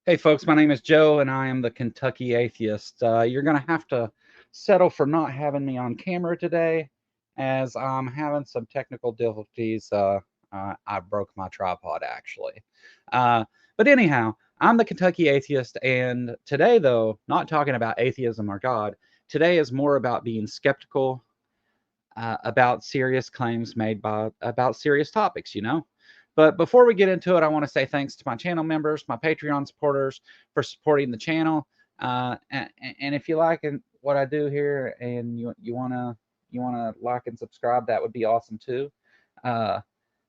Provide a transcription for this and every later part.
Hey folks, my name is Joe and I am the Kentucky Atheist. You're going to have to settle for not having me on camera today as I'm having some technical difficulties. I broke my tripod actually. Uh, but anyhow, I'm the Kentucky Atheist, and today, though, not talking about atheism or God, today is more about being skeptical about serious claims made about serious topics. But before we get into it, I want to say thanks to my channel members, my Patreon supporters for supporting the channel. And if you like what I do here and you wanna like and subscribe, that would be awesome too. Uh,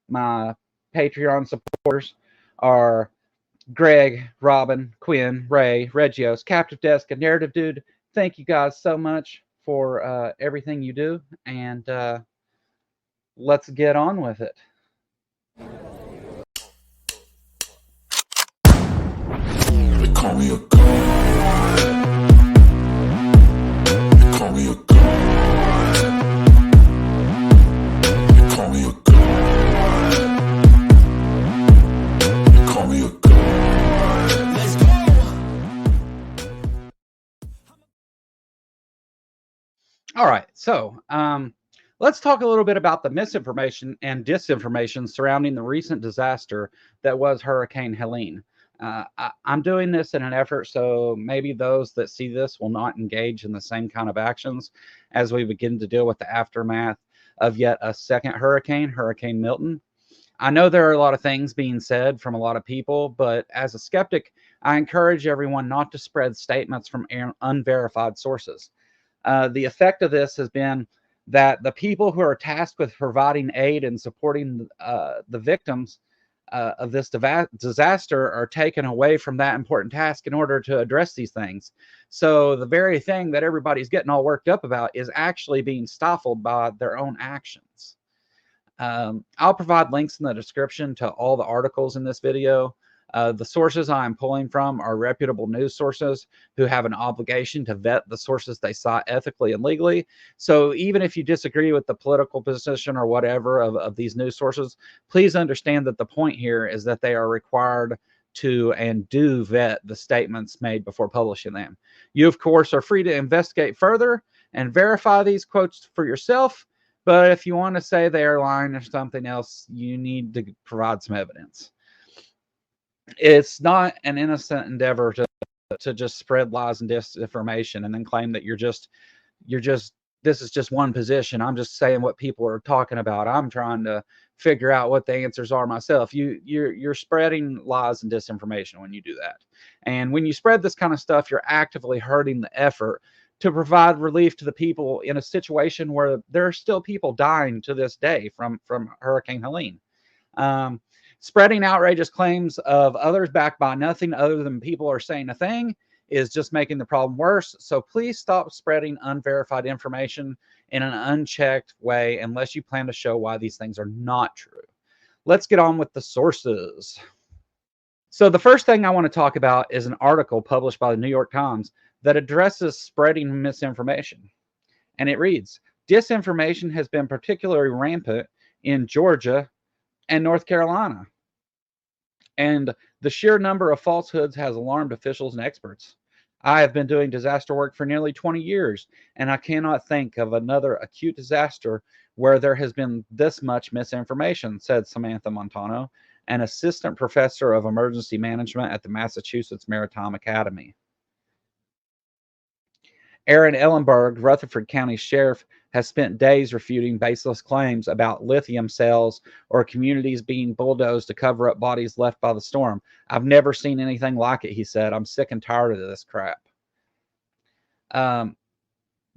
my Patreon supporters are Greg, Robin, Quinn, Ray, Regios, Captive Desk, and Narrative Dude. Thank you guys so much for everything you do, and let's get on with it. They call me a god. They call me a god. They call me a god. They call me a god. Let's go. All right, so let's talk a little bit about the misinformation and disinformation surrounding the recent disaster that was Hurricane Helene. I'm doing this in an effort so maybe those that see this will not engage in the same kind of actions as we begin to deal with the aftermath of yet a second hurricane, Hurricane Milton. I know there are a lot of things being said from a lot of people, but as a skeptic, I encourage everyone not to spread statements from unverified sources. The effect of this has been that the people who are tasked with providing aid and supporting the victims of this disaster are taken away from that important task in order to address these things. So the very thing that everybody's getting all worked up about is actually being stifled by their own actions. I'll provide links in the description to all the articles in this video. The sources I'm pulling from are reputable news sources who have an obligation to vet the sources they cite ethically and legally. So even if you disagree with the political position or whatever of these news sources, please understand that the point here is that they are required to and do vet the statements made before publishing them. You, of course, are free to investigate further and verify these quotes for yourself. But if you want to say they are lying or something else, you need to provide some evidence. It's not an innocent endeavor to just spread lies and disinformation and then claim that you're just this is just one position. I'm just saying what people are talking about. I'm trying to figure out what the answers are myself. You're spreading lies and disinformation when you do that. And when you spread this kind of stuff, you're actively hurting the effort to provide relief to the people in a situation where there are still people dying to this day from Hurricane Helene. Um, Spreading outrageous claims of others backed by nothing other than people are saying a thing is just making the problem worse. So please stop spreading unverified information in an unchecked way unless you plan to show why these things are not true. Let's get on with the sources. So the first thing I want to talk about is an article published by the New York Times that addresses spreading misinformation. And it reads, disinformation has been particularly rampant in Georgia and North Carolina. And the sheer number of falsehoods has alarmed officials and experts. I have been doing disaster work for nearly 20 years, and I cannot think of another acute disaster where there has been this much misinformation, said Samantha Montano, an assistant professor of emergency management at the Massachusetts Maritime Academy. Aaron Ellenberg, Rutherford County Sheriff, has spent days refuting baseless claims about lithium cells or communities being bulldozed to cover up bodies left by the storm. I've never seen anything like it, he said. I'm sick and tired of this crap. Um,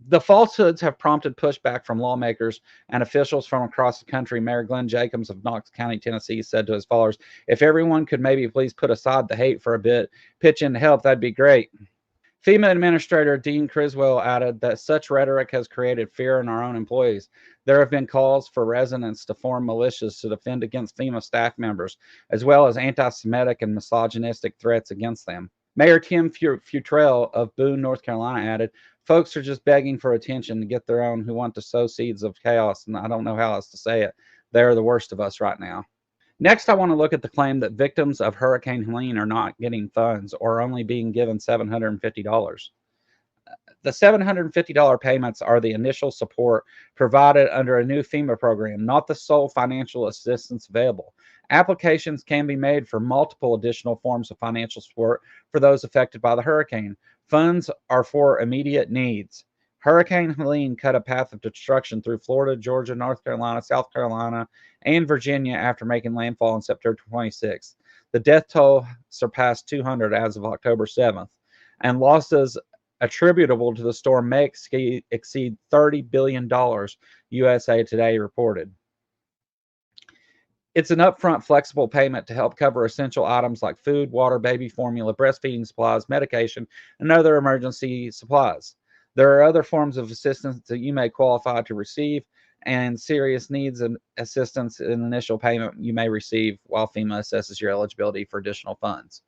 the falsehoods have prompted pushback from lawmakers and officials from across the country. Mayor Glenn Jacobs of Knox County, Tennessee, said to his followers, if everyone could maybe please put aside the hate for a bit, pitch in to help, that'd be great. FEMA Administrator Dean Criswell added that such rhetoric has created fear in our own employees. There have been calls for residents to form militias to defend against FEMA staff members, as well as anti-Semitic and misogynistic threats against them. Mayor Tim Futrell of Boone, North Carolina added, folks are just begging for attention to get their own who want to sow seeds of chaos, and I don't know how else to say it. They're the worst of us right now. Next, I want to look at the claim that victims of Hurricane Helene are not getting funds or only being given $750. The $750 payments are the initial support provided under a new FEMA program, not the sole financial assistance available. Applications can be made for multiple additional forms of financial support for those affected by the hurricane. Funds are for immediate needs. Hurricane Helene cut a path of destruction through Florida, Georgia, North Carolina, South Carolina, and Virginia after making landfall on September 26th. The death toll surpassed 200 as of October 7th, and losses attributable to the storm may exceed $30 billion, USA Today reported. It's an upfront, flexible payment to help cover essential items like food, water, baby formula, breastfeeding supplies, medication, and other emergency supplies. There are other forms of assistance that you may qualify to receive, and serious needs and assistance in initial payment you may receive while FEMA assesses your eligibility for additional funds.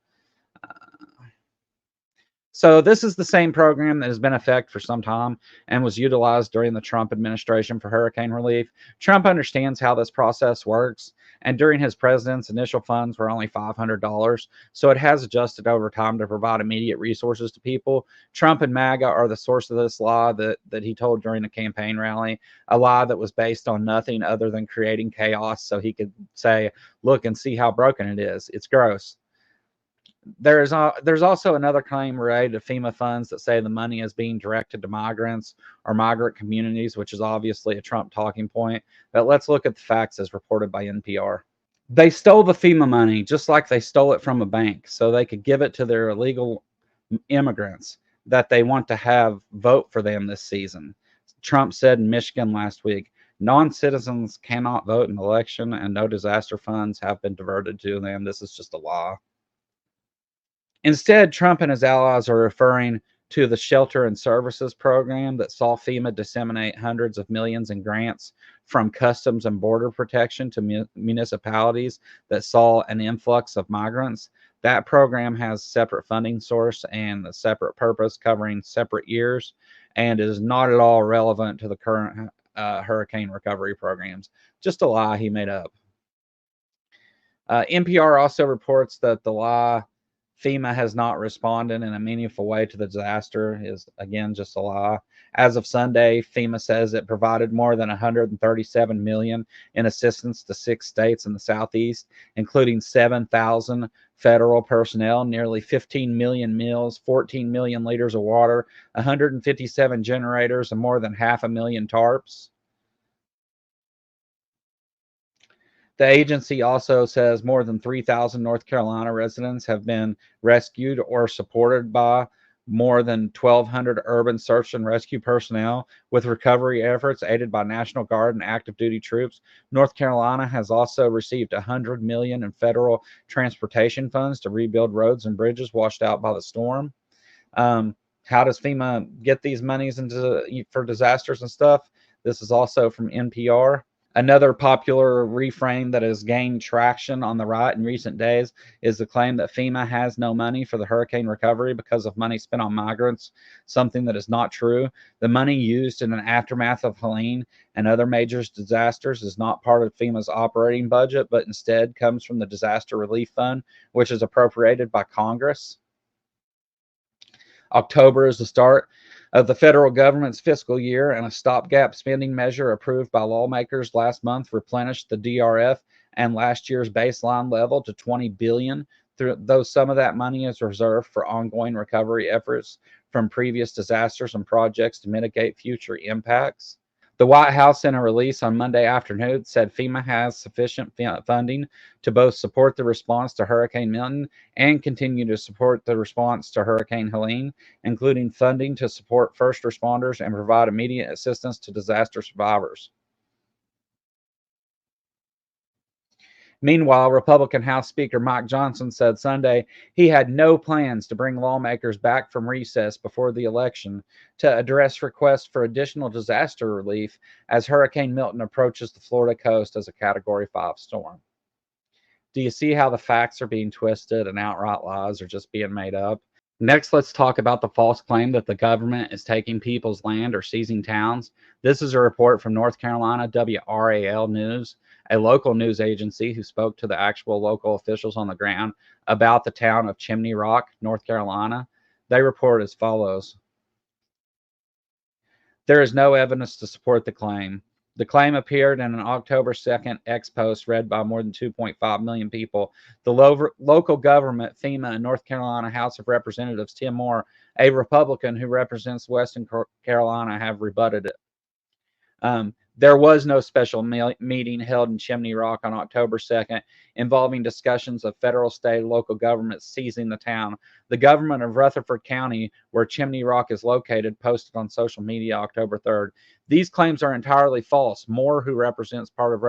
So this is the same program that has been in effect for some time and was utilized during the Trump administration for hurricane relief. Trump understands how this process works, and during his president's initial funds were only $500, so it has adjusted over time to provide immediate resources to people. Trump and MAGA are the source of this lie that he told during a campaign rally, a lie that was based on nothing other than creating chaos so he could say, look and see how broken it is. It's gross. There's also another claim related to FEMA funds that say the money is being directed to migrants or migrant communities, which is obviously a Trump talking point. But let's look at the facts as reported by NPR. They stole the FEMA money just like they stole it from a bank so they could give it to their illegal immigrants that they want to have vote for them this season. Trump said in Michigan last week, non-citizens cannot vote in the election and no disaster funds have been diverted to them. This is just a lie. Instead, Trump and his allies are referring to the Shelter and Services Program that saw FEMA disseminate hundreds of millions in grants from Customs and Border Protection to municipalities that saw an influx of migrants. That program has separate funding source and a separate purpose covering separate years and is not at all relevant to the current hurricane recovery programs. Just a lie he made up. NPR also reports that the lie FEMA has not responded in a meaningful way to the disaster is, again, just a lie. As of Sunday, FEMA says it provided more than $137 million in assistance to 6 states in the Southeast, including 7,000 federal personnel, nearly 15 million meals, 14 million liters of water, 157 generators, and more than 500,000 tarps. The agency also says more than 3,000 North Carolina residents have been rescued or supported by more than 1,200 urban search and rescue personnel with recovery efforts aided by National Guard and active duty troops. North Carolina has also received $100 million in federal transportation funds to rebuild roads and bridges washed out by the storm. How does FEMA get these monies for disasters and stuff? This is also from NPR. Another popular reframe that has gained traction on the right in recent days is the claim that FEMA has no money for the hurricane recovery because of money spent on migrants, something that is not true. The money used in the aftermath of Helene and other major disasters is not part of FEMA's operating budget, but instead comes from the Disaster Relief Fund, which is appropriated by Congress. October is the start of the federal government's fiscal year, and a stopgap spending measure approved by lawmakers last month replenished the DRF and last year's baseline level to $20 billion, though some of that money is reserved for ongoing recovery efforts from previous disasters and projects to mitigate future impacts. The White House, in a release on Monday afternoon, said FEMA has sufficient funding to both support the response to Hurricane Milton and continue to support the response to Hurricane Helene, including funding to support first responders and provide immediate assistance to disaster survivors. Meanwhile, Republican House Speaker Mike Johnson said Sunday he had no plans to bring lawmakers back from recess before the election to address requests for additional disaster relief as Hurricane Milton approaches the Florida coast as a Category 5 storm. Do you see how the facts are being twisted and outright lies are just being made up? Next, let's talk about the false claim that the government is taking people's land or seizing towns. This is a report from North Carolina WRAL News. a local news agency who spoke to the actual local officials on the ground about the town of Chimney Rock, North Carolina. They report as follows. There is no evidence to support the claim. The claim appeared in an October 2nd X post read by more than 2.5 million people. The local government, FEMA, and North Carolina House of Representatives Tim Moore, a Republican who represents Western Carolina, have rebutted it. There was no special meeting held in Chimney Rock on October 2nd involving discussions of federal, state, local governments seizing the town. The government of Rutherford County, where Chimney Rock is located, posted on social media October 3rd. These claims are entirely false. Moore, who represents part of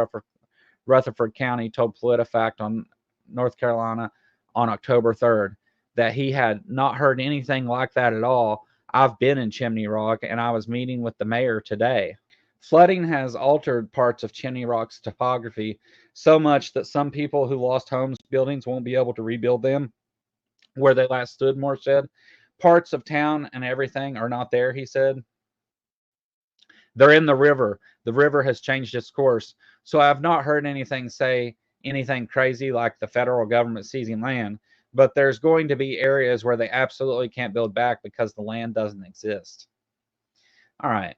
Rutherford County, told PolitiFact on North Carolina on October 3rd that he had not heard anything like that at all. I've been in Chimney Rock and I was meeting with the mayor today. Flooding has altered parts of Chimney Rock's topography so much that some people who lost homes, buildings won't be able to rebuild them where they last stood, Moore said. Parts of town and everything are not there, he said. They're in the river. The river has changed its course. So I have not heard anything crazy like the federal government seizing land, but there's going to be areas where they absolutely can't build back because the land doesn't exist. All right.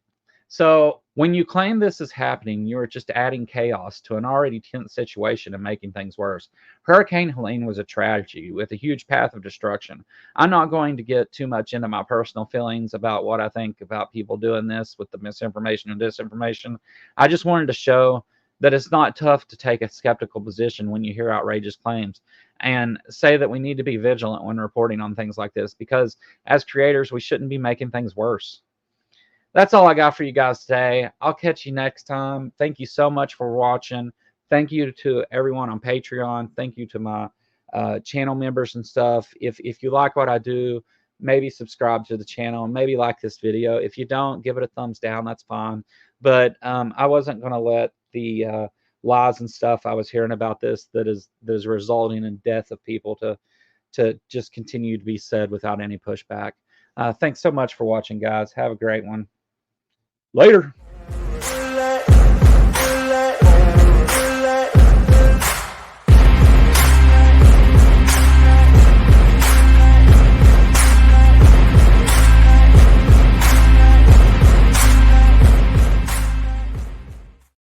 So when you claim this is happening, you are just adding chaos to an already tense situation and making things worse. Hurricane Helene was a tragedy with a huge path of destruction. I'm not going to get too much into my personal feelings about what I think about people doing this with the misinformation and disinformation. I just wanted to show that it's not tough to take a skeptical position when you hear outrageous claims and say that we need to be vigilant when reporting on things like this, because as creators, we shouldn't be making things worse. That's all I got for you guys today. I'll catch you next time. Thank you so much for watching. Thank you to everyone on Patreon. Thank you to my channel members and stuff. If you like what I do, maybe subscribe to the channel. Maybe like this video. If you don't, give it a thumbs down. That's fine. But I wasn't going to let the lies and stuff I was hearing about this that is resulting in death of people to just continue to be said without any pushback. Thanks so much for watching, guys. Have a great one. Later.